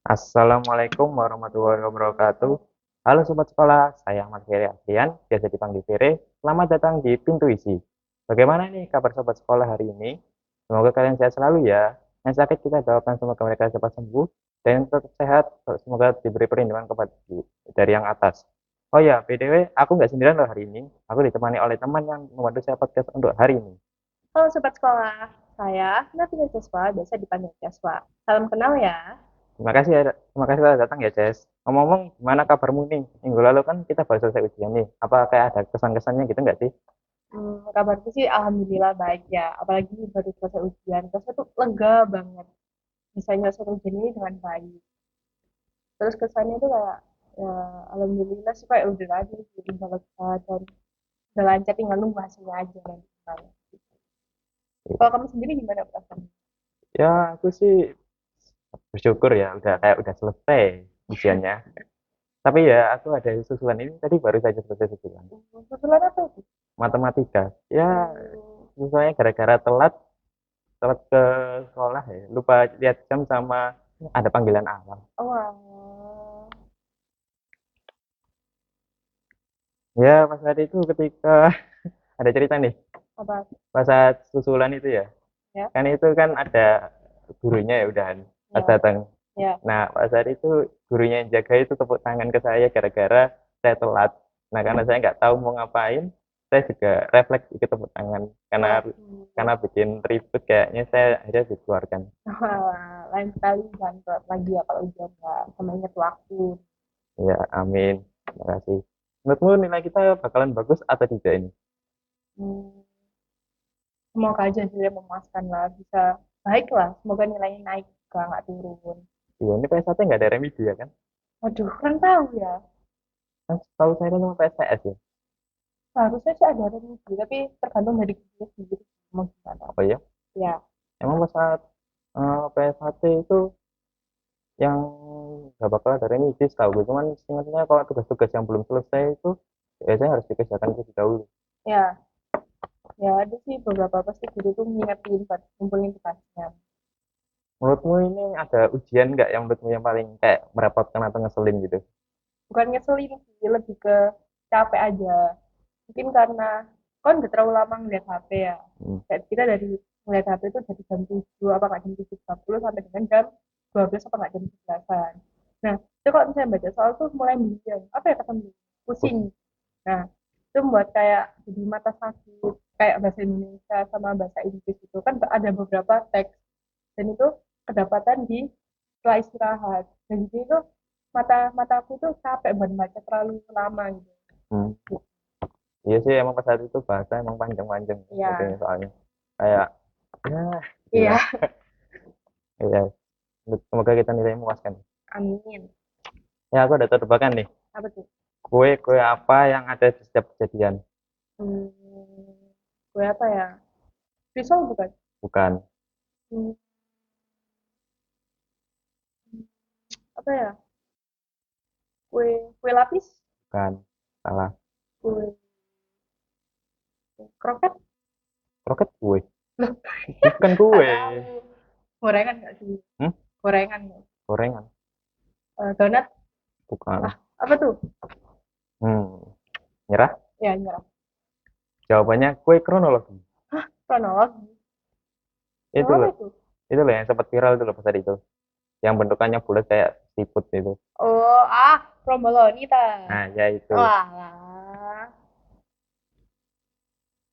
Assalamualaikum warahmatullahi wabarakatuh. Halo Sobat Sekolah, saya Ahmad Ferry Adrian, biasa dipanggil Fere. Selamat datang di Pintu Isi. Bagaimana nih kabar Sobat Sekolah hari ini? Semoga kalian sehat selalu ya. Yang sakit kita doakan semoga mereka cepat sembuh dan tetap sehat. Semoga diberi perlindungan kepada dari yang atas. Oh ya, BTW, aku nggak sendirian loh hari ini. Aku ditemani oleh teman yang membantu saya podcast untuk hari ini. Halo Sobat Sekolah, saya Natia Jaswa, biasa dipanggil Jaswa. Salam kenal ya. Terima kasih sudah datang ya, Jess. Ngomong-ngomong, gimana kabarmu nih? Minggu lalu kan kita baru selesai ujian nih. Apa kayak ada kesan-kesannya gitu nggak sih? Kabarku sih Alhamdulillah baik ya, apalagi baru selesai ujian. Terus tuh lega banget, bisa nyelesain ujian ini dengan baik. Terus kesannya tuh kayak, ya Alhamdulillah sih kayak udah aja, udah lega dan udah lancar, tinggal nunggu hasilnya aja nanti gimana. Kalau kamu sendiri gimana perasaan? Ya, aku sih bersyukur ya, udah selesai ujiannya. Tapi ya, aku ada susulan ini tadi baru saja selesai susulan. Kebetulan apa itu? Matematika. Ya, Hmm, susulannya gara-gara telat ke sekolah ya. Lupa lihat jam sama ada panggilan awal. oh, alah. Ya, pas saat itu ketika ada cerita nih, Apa? pas saat susulan itu ya, Ya, kan itu kan ada gurunya ya udahan pas ya, datang. ya. Nah, pada saat itu gurunya yang jaga itu tepuk tangan ke saya gara-gara saya telat. Nah, karena saya nggak tahu mau ngapain, saya juga refleks ikut tepuk tangan karena Waduh. bikin ribut kayaknya saya akhirnya dikeluarkan. Wah, lain kali jangan telat lagi ya kalau ujian nggak sama ingat waktu. Ya, amin. Terima kasih. Menurutmu nilai kita bakalan bagus atau tidak ini? Hmm, semoga aja dia memuaskan lah, bisa baik lah. Semoga nilainya naik juga nggak turun. Iya, ini PS1 nggak ada remedi ya kan? Waduh, kan tahu ya. Kan tahu saya kan cuma PSTS ya. Seharusnya sih ada remedi, tapi tergantung dari kita sendiri mau gimana. Oh iya, Ya, emang pas saat PS1 itu yang nggak bakal ada remedi tahu gue cuman ingatnya kalau tugas-tugas yang belum selesai itu biasanya harus dikerjakan terlebih dahulu. ya, ya ada sih beberapa pasti guru tuh ngingetin buat kumpulin tugasnya. Menurutmu ini ada ujian nggak yang menurutmu yang paling kayak merepotkan atau ngeselin gitu? Bukan ngeselin sih, lebih ke capek aja. Mungkin karena kan udah terlalu lama ngeliat HP ya. Hmm. Kayak kita dari ngeliat HP itu dari jam 7 apa nggak jam 7.30 sampai dengan jam 12 apa nggak jam 11-an. Nah, itu kalau misalnya baca soal tuh mulai bingung. Apa ya kata pusing. Pus- Nah, itu membuat kayak jadi mata sakit. Kayak bahasa Indonesia sama bahasa Inggris itu kan ada beberapa teks. Dan itu kedapatan di setelah istirahat. Dan jadi itu mataku tuh capek buat baca terlalu lama gitu. hmm. Iya sih emang pas saat itu bahasa emang panjang-panjang Iya, sebagainya soalnya kayak ya gila. iya. Iya, semoga kita nilai memuaskan. Amin. Ya aku ada tebakan nih, Apa tuh? kue kue apa yang ada di setiap kejadian? Hmm, gue apa ya? Pisau bukan? Bukan. Hmm, apa ya? Kue kue lapis? Bukan, salah. Kue kroket? Kroket kue, Loh, bukan nggak kue. tahu. Gorengan nggak sih? Hmm? Gorengan nggak? Gorengan, Donat? Ah, bukan. apa tuh? Nyerah. Ya, nyerah. Jawabannya kue kronologi. Kronologi. Yang Itu mana loh, itu? itu loh yang sempat viral itu loh pas hari itu. Yang bentukannya bulat kayak siput itu. Oh, Romboloni ta. Nah, ya itu. Walah.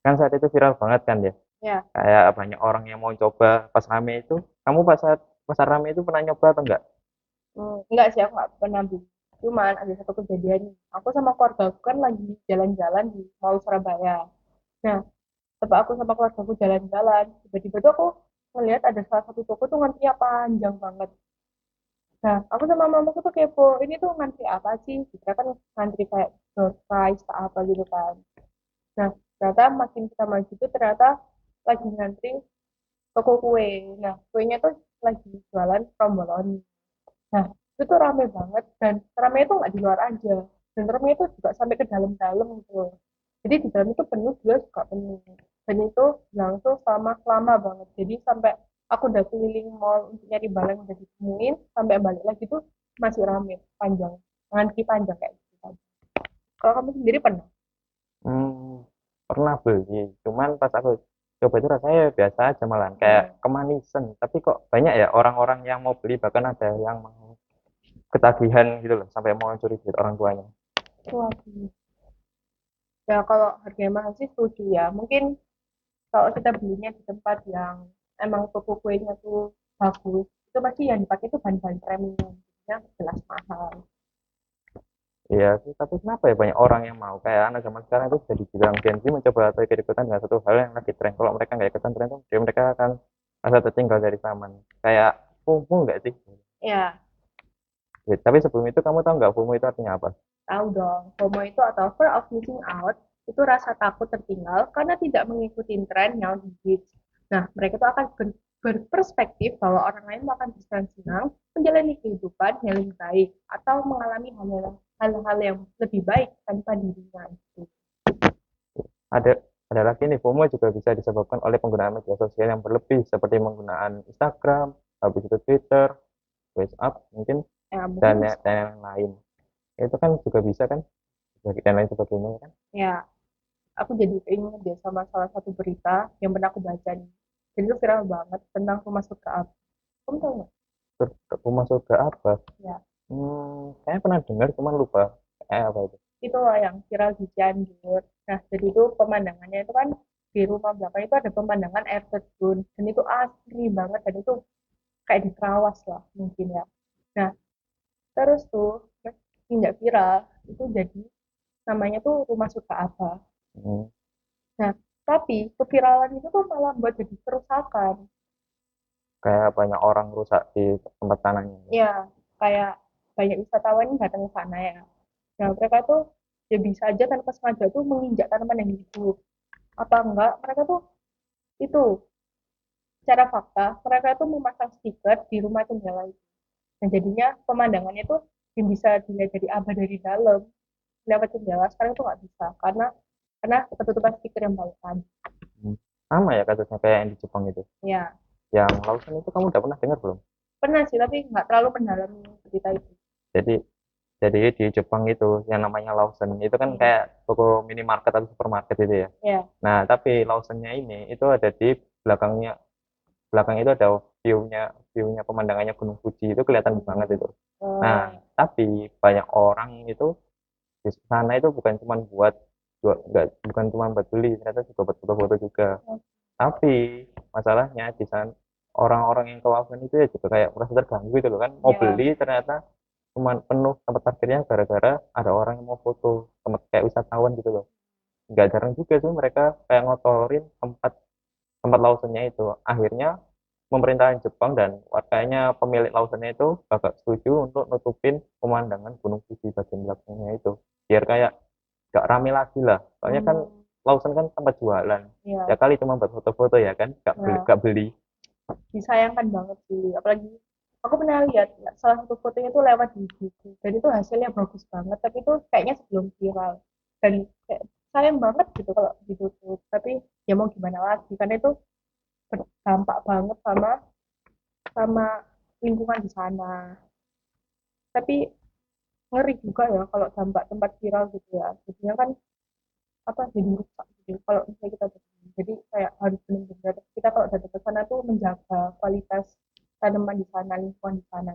Kan saat itu viral banget kan ya. Ya, Kayak banyak orang yang mau coba pas rame itu. Kamu pas saat pasar rame itu pernah nyoba atau enggak? enggak sih aku nggak pernah beli. Cuman ada satu kejadian nih. Aku sama keluarga aku kan lagi jalan-jalan di Mall Surabaya. Nah, sebab aku sama keluarga aku jalan-jalan, tiba-tiba tuh aku ngelihat ada salah satu toko tuh ngantrinya panjang banget. Nah, aku sama mamaku tuh kepo, ini tuh ngantri apa sih? Kita kan ngantri kayak door prize atau apa gitu kan. Nah, ternyata makin kita maju tuh ternyata lagi ngantri toko kue. Nah, kuenya tuh lagi jualan promboloni. Nah, itu tuh rame banget dan rame itu nggak di luar aja. Dan rame itu juga sampai ke dalam-dalam gitu. Jadi di dalam itu penuh juga suka penuh. Dan itu langsung sama lama banget. Jadi sampai aku udah keliling mall untuk nyari barang yang udah ditemuin, sampai balik lagi tuh masih rame, panjang, ngantri panjang kayak gitu tadi. Kalau kamu sendiri pernah? Hmm, pernah beli, cuman pas aku coba itu rasanya biasa aja malahan kayak Hmm. kemanisan. Tapi kok banyak ya orang-orang yang mau beli, bahkan ada yang mau ketagihan gitu loh, sampai mau curi duit orang tuanya. Waduh. Ya kalau harganya mahal sih setuju ya. Mungkin kalau kita belinya di tempat yang emang toko kuenya tuh bagus, itu pasti yang dipakai itu bahan-bahan premium. Ya jelas mahal. Iya sih, tapi kenapa ya banyak orang yang mau kayak anak zaman sekarang itu jadi bilang Gen Z mencoba atau ikut-ikutan dengan satu hal yang lagi tren. Kalau mereka nggak ikutan tren itu, mereka akan merasa tertinggal dari zaman. Kayak FOMO nggak sih? Ya, Ya, tapi sebelum itu kamu tahu nggak FOMO itu artinya apa? tahu dong. FOMO itu atau fear of missing out itu rasa takut tertinggal karena tidak mengikuti tren yang hits. Nah, mereka itu akan berperspektif bahwa orang lain akan bersenang-senang menjalani kehidupan yang lebih baik atau mengalami hal-hal yang lebih baik tanpa dirinya. Ada ada lagi nih, FOMO juga bisa disebabkan oleh penggunaan media sosial yang berlebih seperti penggunaan Instagram, habis itu Twitter, WhatsApp mungkin Ya, dan mungkin dan yang lain. Itu kan juga bisa kan, dan lain sebagainya kan. ya aku jadi keinget deh sama salah satu berita yang pernah aku baca nih. Jadi itu viral banget tentang rumah surga api. Kamu tahu nggak? Rumah surga apa? Ya, Kayaknya pernah dengar cuman lupa. Kayak apa itu? itu loh yang viral di Cianjur. Nah, jadi itu pemandangannya itu kan di rumah belakang itu ada pemandangan air terjun dan itu asri banget dan itu kayak di Trawas lah mungkin ya. Nah, terus tuh tidak viral itu jadi namanya tuh rumah surga apa. Hmm, Nah, tapi keviralan itu tuh malah buat jadi kerusakan. kayak banyak orang rusak di tempat tanahnya. Ya, kayak banyak wisatawan yang datang ke sana ya. Nah, mereka tuh ya bisa aja tanpa sengaja tuh menginjak tanaman yang hidup. Apa enggak, mereka tuh itu secara fakta, mereka tuh memasang stiker di rumah jendela itu. Dan jadinya pemandangannya tuh yang bisa dilihat dari abah dari dalam lewat jendela sekarang tuh nggak bisa karena ketutupan stiker yang baik tadi. Hmm. Sama ya kasusnya kayak yang di Jepang itu. Ya, Yang Lawson itu kamu udah pernah dengar belum? pernah sih tapi nggak terlalu mendalami cerita itu. Jadi jadi di Jepang itu yang namanya Lawson itu kan Hmm. kayak toko minimarket atau supermarket itu ya. Ya. Nah, tapi Lawsonnya ini itu ada di belakangnya. Belakang itu ada view-nya, view-nya pemandangannya Gunung Fuji itu kelihatan banget Hmm. itu. Nah, Oh. tapi banyak orang itu di sana itu bukan cuma buat enggak, bukan cuma buat beli, ternyata juga buat foto-foto juga. Tapi masalahnya di sana orang-orang yang ke Lawson itu ya juga kayak merasa terganggu gitu loh kan. Mau Ya. beli ternyata cuma penuh tempat parkirnya gara-gara ada orang yang mau foto, tempat kayak wisatawan gitu loh. Nggak jarang juga sih mereka kayak ngotorin tempat tempat Lawsonnya itu. Akhirnya pemerintahan Jepang dan warganya pemilik Lawsonnya itu agak setuju untuk nutupin pemandangan Gunung Fuji bagian belakangnya itu. Biar kayak nggak rame lagi lah. Soalnya kan Hmm. Lawson kan tempat jualan. Ya Ya. kali cuma buat foto-foto ya kan, Nah, nggak beli. disayangkan banget sih apalagi aku pernah lihat ya, salah satu fotonya tuh lewat di YouTube dan itu hasilnya bagus banget tapi itu kayaknya sebelum viral dan kayak sayang banget gitu kalau ditutup tapi ya mau gimana lagi karena itu berdampak banget sama sama lingkungan di sana tapi ngeri juga ya kalau dampak tempat viral gitu ya jadinya kan apa jadi rusak gitu kalau misalnya kita beli. Jadi kayak harus benar-benar kita kalau datang ke sana tuh menjaga kualitas tanaman di sana lingkungan di sana.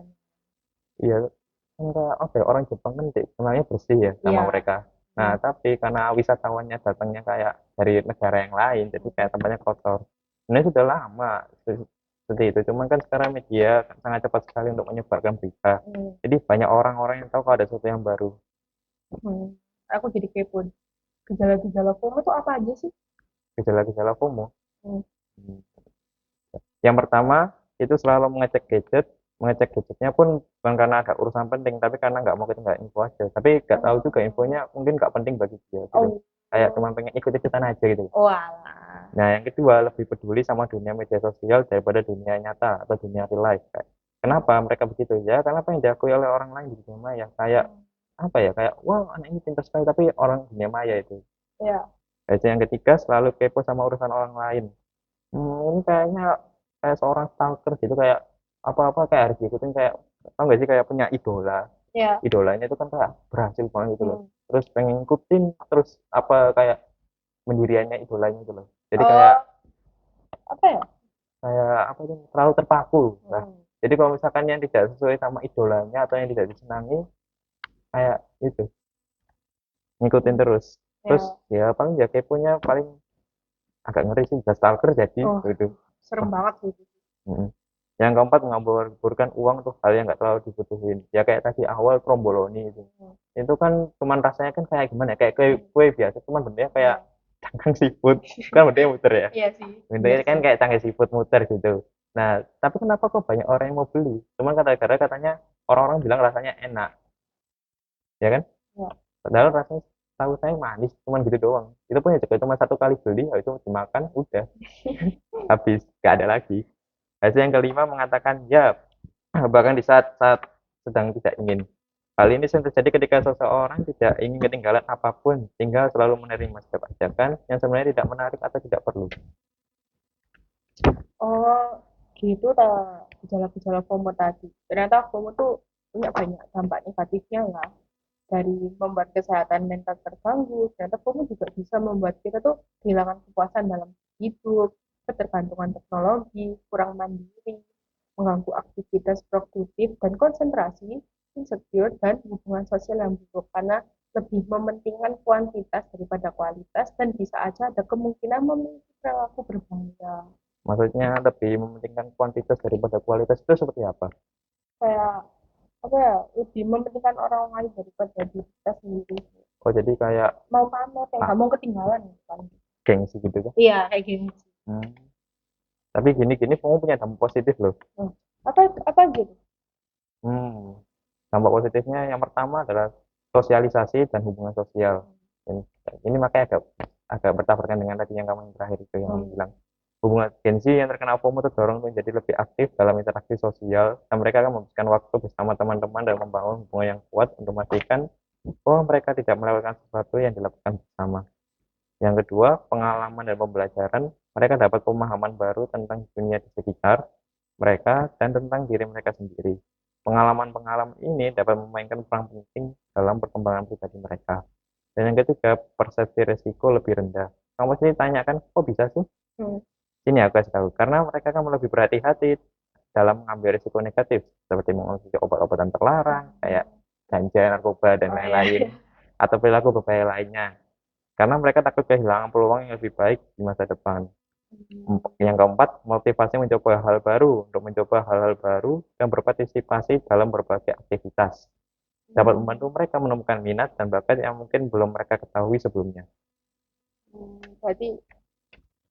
Iya, kan kayak oke orang Jepang kan sebenarnya bersih ya sama Iya. mereka. Nah, Hmm. tapi karena wisatawannya datangnya kayak dari negara yang lain, jadi kayak tempatnya kotor. Sebenarnya sudah lama seperti itu. Cuman kan sekarang media sangat cepat sekali untuk menyebarkan berita. Hmm. Jadi banyak orang-orang yang tahu kalau ada sesuatu yang baru. Hmm. Aku jadi kepo. Gejala-gejala FOMO itu apa aja sih? Gejala-gejala FOMO. Hmm. Hmm. Yang pertama itu selalu mengecek gadgetnya pun bukan karena ada urusan penting, tapi karena nggak mau ketinggalan info aja. Tapi nggak tahu juga Oh. infonya mungkin nggak penting bagi dia gitu. Oh. Kayak cuma pengen ikut-ikutan aja gitu. Oh alah. Nah, yang kedua lebih peduli sama dunia media sosial daripada dunia nyata atau dunia real life. Kenapa mereka begitu? Ya, karena apa yang diakui oleh orang lain di dunia maya. Kayak Hmm. apa ya? Kayak wow anak ini pintar sekali, tapi orang dunia maya itu. Ya. Dan yang ketiga selalu kepo sama urusan orang lain. Ini kayaknya kayak seorang stalker gitu, kayak apa-apa kayak harus diikutin, kayak tau gak sih kayak punya idola, Ya. idolanya itu kan kayak berhasil banget gitu loh, Hmm. terus pengen ngikutin terus apa kayak pendiriannya idolanya gitu loh, jadi kayak Oh, apa ya? kayak apa itu terlalu terpaku lah. Hmm. Jadi kalau misalkan yang tidak sesuai sama idolanya atau yang tidak disenangi kayak itu ngikutin Hmm. terus, terus Ya. ya paling ya keponya paling agak ngeri sih, udah stalker jadi Oh, gitu. serem Wah, banget sih. mm. Yang keempat, mengamburkan uang tuh hal yang nggak terlalu dibutuhin, ya kayak tadi awal tromboloni Hmm. itu kan cuman rasanya kan kayak gimana ya, kayak kue, kue biasa cuman bentuknya kayak Ya. cangkang seafood, kan bentuknya muter ya, Iya sih, bener bentuknya kan sih. kayak cangkang seafood muter gitu. Nah tapi kenapa kok banyak orang yang mau beli, cuman kata-kata katanya orang-orang bilang rasanya enak, ya kan, Ya. padahal rasanya tahu saya manis cuman gitu doang, itu pun ya juga cuma satu kali beli, habis itu dimakan udah habis, nggak ada lagi. Hasil yang kelima mengatakan ya, bahkan di saat-saat sedang tidak ingin. Hal ini sering terjadi ketika seseorang tidak ingin ketinggalan apapun, tinggal selalu menerima setiap ajakan yang sebenarnya tidak menarik atau tidak perlu. Oh, gitu ta gejala-gejala FOMO tadi. Ternyata FOMO tuh punya banyak dampak negatifnya ya. Dari membuat kesehatan mental terganggu, ternyata FOMO juga bisa membuat kita tuh kehilangan kepuasan dalam hidup, ketergantungan teknologi, kurang mandiri, mengganggu aktivitas produktif dan konsentrasi, insecure, dan hubungan sosial yang buruk karena lebih mementingkan kuantitas daripada kualitas dan bisa aja ada kemungkinan memiliki perilaku berbahaya. Maksudnya lebih mementingkan kuantitas daripada kualitas itu seperti apa? Kayak apa ya, lebih mementingkan orang lain daripada diri kita sendiri. Oh jadi kayak Mau pamer kayak ah, nggak mau ketinggalan kan. gengsi gitu kan? Iya kayak gini. Hmm. Tapi gini-gini kamu punya dampak positif loh. Hmm. Apa gitu. Hmm. Dampak positifnya yang pertama adalah sosialisasi dan hubungan sosial. Dan ini makanya agak bertabrakan dengan tadi yang kamu yang terakhir itu yang kamu Hmm. bilang. Hubungan Gen Z yang terkena FOMO terdorong untuk menjadi lebih aktif dalam interaksi sosial, dan mereka akan menghabiskan waktu bersama teman-teman dan membangun hubungan yang kuat untuk memastikan bahwa mereka tidak melewatkan sesuatu yang dilakukan bersama. Yang kedua, pengalaman dan pembelajaran. Mereka dapat pemahaman baru tentang dunia di sekitar mereka dan tentang diri mereka sendiri. Pengalaman-pengalaman ini dapat memainkan peran penting dalam perkembangan pribadi mereka. Dan yang ketiga, persepsi risiko lebih rendah. Kamu sendiri tanyakan, kok bisa sih? Hmm. Sini aku kasih tahu. Karena mereka kan lebih berhati-hati dalam mengambil risiko negatif, seperti mengonsumsi obat-obatan terlarang, kayak ganja, narkoba, dan Oh ya. lain-lain, atau perilaku berbahaya lainnya. Karena mereka takut kehilangan peluang yang lebih baik di masa depan. Hmm. Yang keempat, motivasi mencoba hal baru, untuk mencoba hal-hal baru dan berpartisipasi dalam berbagai aktivitas. Dapat membantu mereka menemukan minat dan bakat yang mungkin belum mereka ketahui sebelumnya. Berarti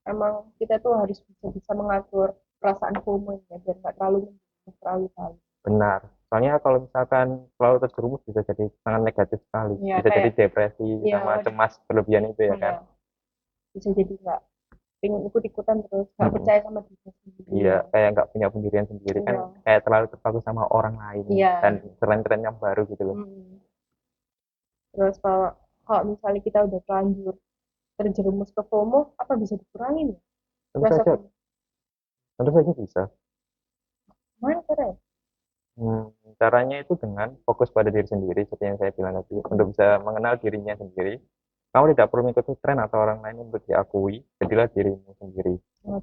emang kita tuh harus bisa mengatur perasaan FOMO ya biar nggak terlalu mendukung, terlalu terlalu. Benar. Soalnya kalau misalkan selalu terjerumus bisa jadi sangat negatif sekali. Ya Bisa jadi kayak depresi ya, sama cemas berlebihan itu ya kan. ya bisa jadi nggak pengen ikut-ikutan terus nggak Mm-mm. percaya sama diri sendiri. Iya, kayak nggak punya pendirian sendiri kan, Iya, kayak terlalu terpaku sama orang lain dan iya. tren-tren yang baru gitu loh. Hmm. Terus kalau kalau misalnya kita udah terlanjur terjerumus ke FOMO, apa bisa dikurangin ya? Tentu Rasa saja, FOMO. tentu saja bisa. Mana cara? Hmm, caranya itu dengan fokus pada diri sendiri, seperti yang saya bilang tadi, untuk bisa mengenal dirinya sendiri. Kamu tidak perlu mengikuti tren atau orang lain untuk diakui, jadilah dirimu sendiri. Oh,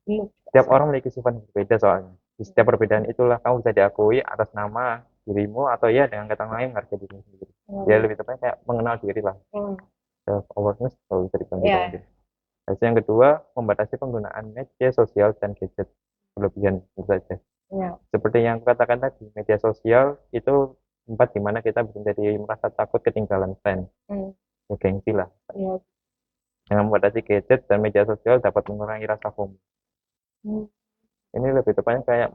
belum. Setiap orang memiliki sifat yang berbeda soalnya. Di setiap perbedaan itulah kamu bisa diakui atas nama dirimu atau ya dengan kata lain menghargai dirimu sendiri. Ya Hmm. lebih tepatnya kayak mengenal diri lah. Hmm. Self awareness kalau bisa dibilang gitu mungkin. Ya. Hasil yang kedua, membatasi penggunaan media sosial dan gadget berlebihan tentu saja. Ya. Seperti yang aku katakan tadi, media sosial itu tempat di mana kita bisa jadi merasa takut ketinggalan tren, Hmm. ya gengsi lah. Ya. Dengan membatasi gadget dan media sosial dapat mengurangi rasa FOMO. Hmm. Ini lebih tepatnya kayak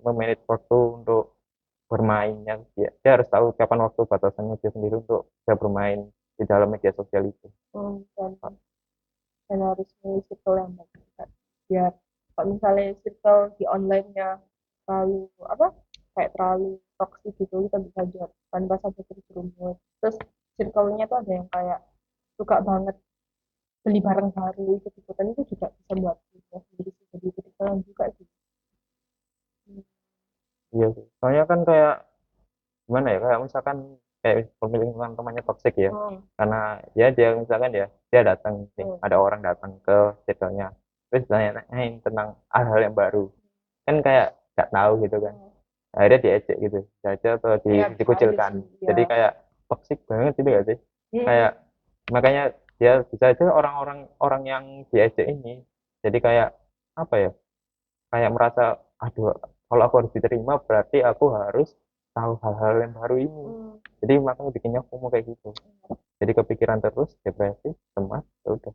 memanage waktu untuk bermainnya. Dia harus tahu kapan waktu batasannya dia sendiri untuk bisa bermain di dalam media sosial itu. Hmm. Dan harus milih circle yang baik kan. Biar kalau misalnya circle di online-nya terlalu apa kayak terlalu toksik gitu kita bisa jauh tanpa sadar terjerumus. Terus circle-nya tuh ada yang kayak suka banget beli barang baru ikut-ikutan itu juga bisa buat kita sendiri sih jadi ikut-ikutan juga sih. Iya sih. Soalnya kan kayak gimana ya, kayak misalkan kayak pemilihan teman-temannya toxic ya. Hmm, Karena ya dia misalkan ya dia datang nih, hmm, ada orang datang ke circle-nya. Terus tanya-tanyain tentang hal-hal yang baru. Kan kayak nggak tahu gitu kan. hmm. Akhirnya diejek gitu. Diejek atau Ya bisa aja dikucilkan. sih, Jadi ya. kayak toxic banget itu ya sih. Kayak Hmm, makanya dia bisa aja orang-orang orang yang diejek ini jadi kayak apa ya, kayak merasa aduh kalau aku harus diterima berarti aku harus tahu hal-hal yang baru ini, hmm. jadi makanya bikinnya FOMO kayak gitu, jadi kepikiran terus depresi cemas ya udah.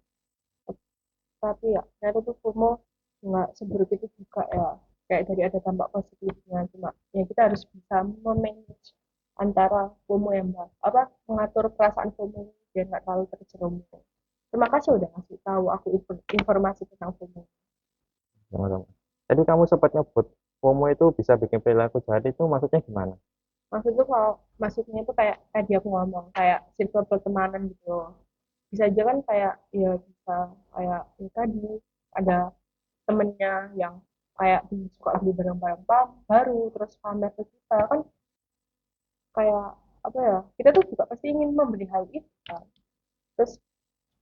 Tapi ya ternyata tuh FOMO nggak seburuk itu juga ya, kayak dari ada dampak positifnya, cuma ya kita harus bisa memanage antara FOMO yang apa, mengatur perasaan FOMO biar nggak terlalu terjerumus. Terima kasih udah ngasih tahu aku informasi tentang FOMO. Sama-sama. Tadi kamu sempat nyebut FOMO itu bisa bikin perilaku jahat, itu maksudnya gimana? Maksud tuh kalau maksudnya itu kayak tadi aku ngomong kayak circle pertemanan gitu loh. Bisa aja kan kayak ya bisa kayak ya tadi ada temennya yang kayak suka beli barang-barang baru terus pamer ke kita kan, kayak apa ya, kita tuh juga pasti ingin membeli hal itu kan, terus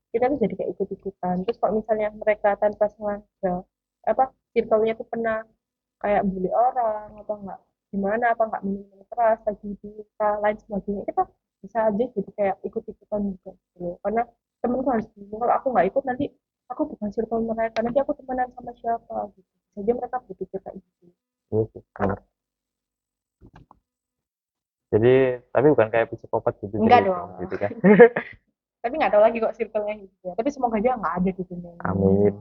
kita tuh jadi kayak ikut-ikutan. Terus kalau misalnya mereka tanpa sengaja apa circle-nya tuh pernah kayak bully orang atau enggak gimana, apa enggak minum keras lagi di kita lain sebagainya, kita bisa aja jadi kayak ikut-ikutan juga gitu. Karena temenku harus bingung, kalau aku nggak ikut nanti aku bukan circle mereka, nanti aku temenan sama siapa gitu. Jadi mereka berpikir kayak gitu. Iya sih, benar. Jadi tapi bukan kayak psikopat gitu Enggak jadi dong. gitu kan. Tapi nggak tahu lagi kok circle-nya gitu ya. Tapi semoga aja nggak ada di dunia ini. Amin.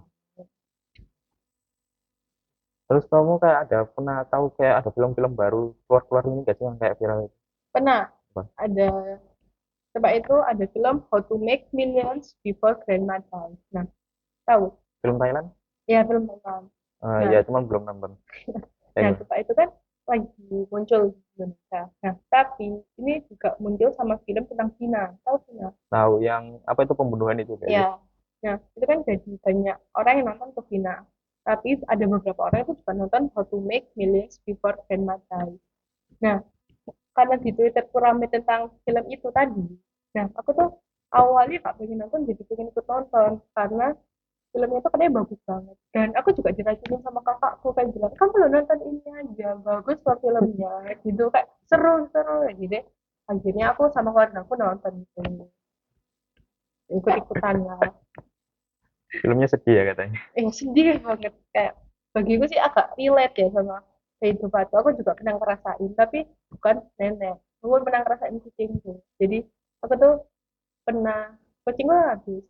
Terus kamu kayak ada pernah tahu kayak ada film-film baru keluar-keluar ini gak sih yang kayak viral itu? Pernah Apa? ada, sebab itu ada film How to Make Millions Before Grandma Dies. Nah, tahu? Film Thailand? Ya, film Thailand. Nah, Ya cuman belum nonton. nah Gimana? sebab itu kan lagi muncul di Indonesia. Nah, tapi ini juga muncul sama film tentang Cina. Tahu Cina? Tahu yang apa itu pembunuhan itu gak Ya. sih? Nah, itu kan jadi banyak orang yang nonton ke Cina. Tapi ada beberapa orang itu juga nonton How to Make Millions Before Grandma Dies. Nah, karena di Twitter rame tentang film itu tadi. Nah, aku tuh awalnya gak pengen nonton, jadi pengen ikut nonton karena filmnya tuh katanya bagus banget. Dan aku juga diracuni sama kakakku kayak bilang, kamu lo nonton ini aja, bagus kok filmnya. Gitu kayak seru-seru ya gitu. Akhirnya aku sama keluarga aku nonton itu, ikut-ikutan lah. Filmnya sedih ya katanya. Sedih banget, kayak bagiku sih agak relate ya sama kehidupan aku juga pernah ngerasain, tapi bukan nenek, aku pernah ngerasain kucingku. Jadi aku tuh pernah, kucing gue habis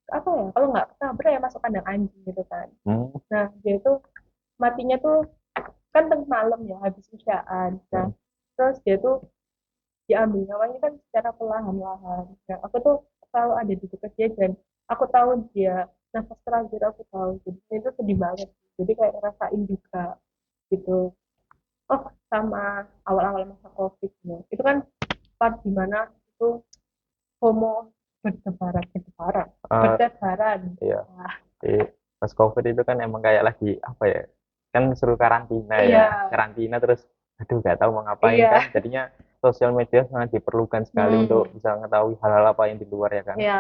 apa ya, kalau nggak ketabrak ya masuk kandang anjing gitu kan. Hmm. Nah dia itu matinya tuh kan tengah malam ya habis isyaan. Nah Hmm. terus dia tuh diambil nyawanya kan secara perlahan-lahan. Nah aku tuh selalu ada di dekat dia dan aku tahu dia nafas terakhir, aku tahu, jadi itu sedih banget. Jadi kayak ngerasain juga gitu. Oh, sama awal-awal masa covid ya itu kan part dimana itu homo Eh, bertebaran. iya. Nah, Di pas COVID itu kan emang kayak lagi apa ya? Kan suruh karantina ya. iya, Karantina terus aduh nggak tahu mau ngapain kan. iya, Jadinya sosial media sangat diperlukan sekali untuk hmm, bisa mengetahui hal-hal apa yang di luar ya kan. iya,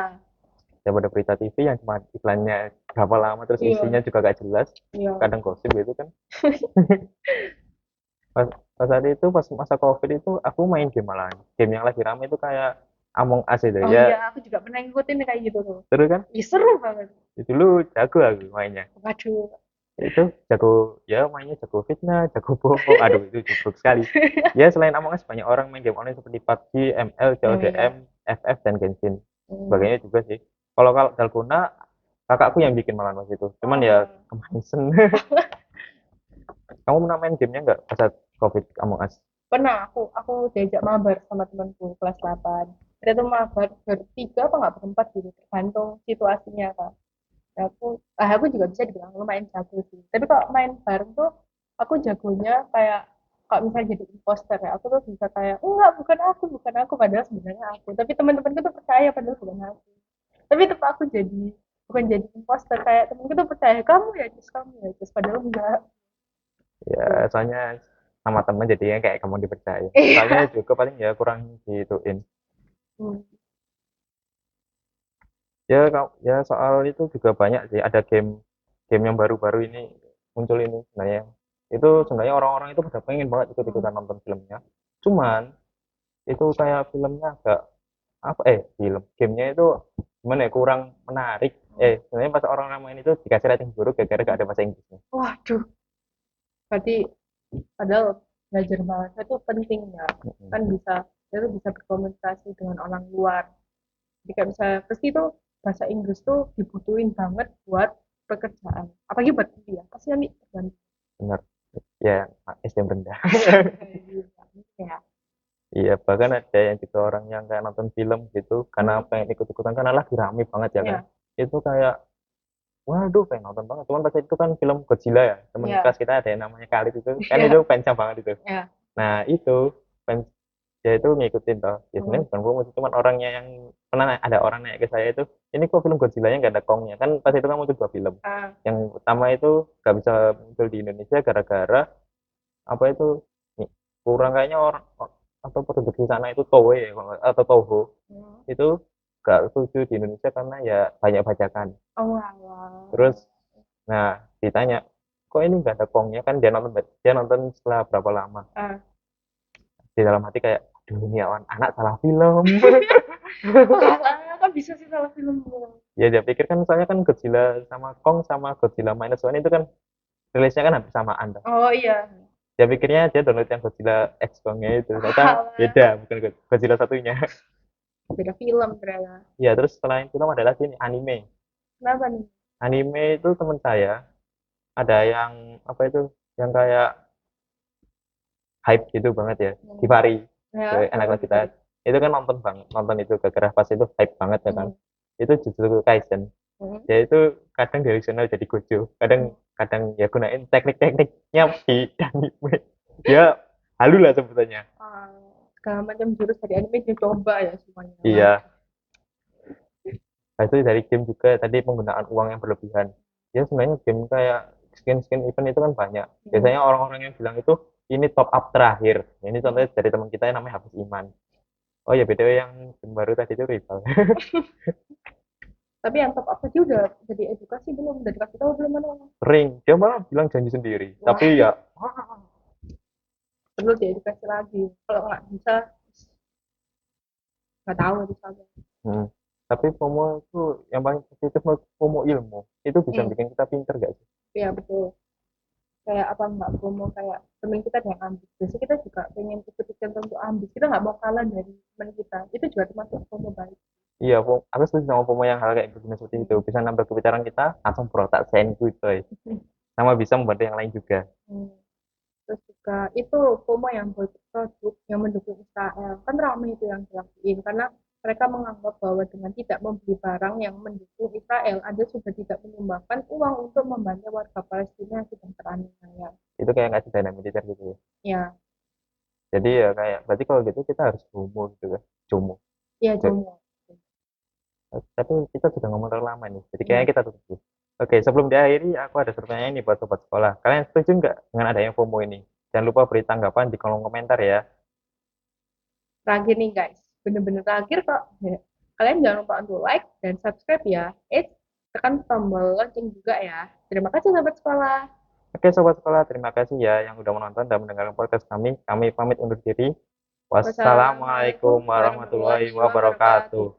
Daripada berita TV yang cuma iklannya berapa lama terus isinya iya, juga gak jelas. iya, Kadang gosip gitu kan. Pas, pas saat itu pas masa COVID itu aku main game malahan. Game yang lagi rame itu kayak Among Us itu oh ya. iya aku juga pernah ngikutin kayak gitu tuh. Terus kan Ih, seru banget. itu lu jago aku mainnya. Waduh. Itu jago ya, mainnya jago fitnah, jago bohong, aduh itu cukup sekali ya. Selain Among Us banyak orang main game online seperti PUBG, ML, Oh CODM, iya. FF, dan Genshin Hmm. sebagainya juga sih. Kalau Dalgona kakakku yang bikin malah mas itu, cuman ya Oh. kemanisan. Kamu pernah main gamenya nggak pas saat COVID Among Us? Pernah aku diajak mabar sama temanku kelas 8. Kita tuh mabar bertiga apa nggak berempat gitu, tergantung situasinya kan. Nah, aku juga bisa dibilang lumayan jago sih. Tapi kalau main bareng tuh aku jagonya kayak kalau misalnya jadi imposter ya, aku tuh bisa kayak enggak, bukan aku padahal sebenarnya aku. Tapi teman-temanku tuh percaya padahal bukan aku. Tapi tetap aku jadi bukan jadi imposter, kayak temenku tuh percaya kamu ya, Jess, kamu ya, Jess, padahal enggak. Ya Tuh. soalnya sama temen jadinya kayak kamu dipercaya. Soalnya Iya. juga paling ya kurang gituin. Hmm. Ya ya soal itu juga banyak sih. Ada game yang baru-baru ini muncul ini sebenarnya. Itu sebenarnya orang-orang itu pada pengen banget Hmm. ikut-ikutan nonton filmnya. Cuman itu kayak filmnya agak apa film gamenya itu gimana ya kurang menarik. Sebenarnya pas orang main itu dikasih rating buruk gara-gara gak ada bahasa Inggrisnya. Waduh, berarti padahal belajar bahasa itu penting ya. Mm-mm. Kan bisa, itu bisa berkomunikasi dengan orang luar. Jadi kayak bisa, pasti itu bahasa Inggris tuh dibutuhin banget buat pekerjaan. Apalagi buat kuliah, pasti nanti terbantu. Benar. Ya SDM rendah. Ya, Iya, bahkan ada yang juga orang yang kayak nonton film gitu, karena hmm, pengen ikut-ikutan karena lagi rame banget ya kan. ya, Itu kayak, waduh pengen nonton banget. Cuman pas itu kan film Godzilla ya, temen ya, kelas kita ada yang namanya Khalid itu, kan itu ya, fansnya banget itu. ya. Nah itu, fans dia itu ngikutin toh. Ya Hmm. sebenarnya bukan promo sih, cuman orangnya yang pernah ada orang nanya ke saya itu, ini kok film Godzilla-nya nggak ada kongnya? Kan pas itu kan muncul dua film. Ah, Yang utama itu nggak bisa muncul di Indonesia gara-gara apa itu kurang kayaknya orang atau produk di sana itu Toei ya, atau Toho hmm. itu gak setuju di Indonesia karena ya banyak bajakan. Oh, alah. Terus nah ditanya kok ini nggak ada kongnya kan dia nonton setelah berapa lama Ah. di dalam hati kayak aduh ini anak salah film. Oh, alah, kan bisa sih salah film. Ya dia pikir kan soalnya kan Godzilla sama Kong sama Godzilla minus one itu kan rilisnya kan hampir samaan tuh. Oh iya. Dia pikirnya dia download yang Godzilla X Kongnya itu ternyata Alah, beda bukan Godzilla satunya. beda film ternyata. Ya terus selain film ada lagi nih anime. Kenapa nih? Anime itu teman saya ada yang apa itu yang kayak hype gitu banget ya Hmm. Givari Ya, anak oh, kelas kita gitu. itu kan nonton banget nonton itu gara-gara pas itu hype banget ya kan Hmm. itu Jujutsu Kaisen Hmm. ya itu kadang dari sana jadi gojo kadang Hmm. kadang ya gunain teknik-tekniknya di anime ya halu lah sebutannya. Ah, segala macam jurus dari anime dicoba ya semuanya. Wah. Iya, nah, itu dari game juga tadi penggunaan uang yang berlebihan ya sebenarnya game kayak skin-skin event itu kan banyak Hmm. biasanya orang-orang yang bilang itu ini top up terakhir. Ya, ini contohnya dari teman kita yang namanya Hafiz Iman. Oh ya BTW yang game baru tadi itu rival. Tapi yang top up tadi udah jadi edukasi belum? Udah dikasih tahu belum mana? Sering dia malah bilang janji sendiri Wah, tapi ya perlu diedukasi lagi. Kalau nggak bisa, nggak tahu itu saja. hmm. Tapi FOMO itu yang paling positif menurut FOMO ilmu itu bisa Hmm. bikin kita pinter gak sih? Iya betul. Kayak apa nggak promo kayak temen kita yang ambis. Biasanya kita juga pengen ikut-ikutan untuk ambis. Kita nggak mau kalah dari teman kita. Itu juga termasuk promo baik. Iya FOMO, aku setuju sama FOMO yang hal kayak begini seperti itu Hmm. bisa nambah kepikiran kita langsung berotak send gitu sama bisa membantu yang lain juga. Hmm. Terus juga itu FOMO yang buat produk yang mendukung Israel kan ramai itu yang dilakuin karena mereka menganggap bahwa dengan tidak membeli barang yang mendukung Israel, Anda sudah tidak menyumbangkan uang untuk membantu warga Palestina yang sedang teraniaya. Itu kayak ngasih dana militer gitu ya. Ya, Jadi ya kayak berarti kalau gitu kita harus FOMO gitu kan. FOMO. ya Jomo. Tapi kita sudah ngomong terlalu lama nih, jadi kayaknya Ya. kita tutup dulu. Oke, sebelum diakhiri, aku ada pertanyaan nih buat sobat sekolah. Kalian setuju nggak dengan adanya FOMO ini? Jangan lupa beri tanggapan di kolom komentar ya. Terakhir nih guys, bener-bener terakhir kok. Ya. Kalian jangan lupa untuk like dan subscribe ya. Tekan tombol lonceng juga ya. Terima kasih sahabat sekolah. Oke, sobat sekolah, terima kasih ya yang udah menonton dan mendengarkan podcast kami. Kami pamit undur diri. Wassalamualaikum Wassalamualaikum warahmatullahi warahmatullahi wabarakatuh. wabarakatuh.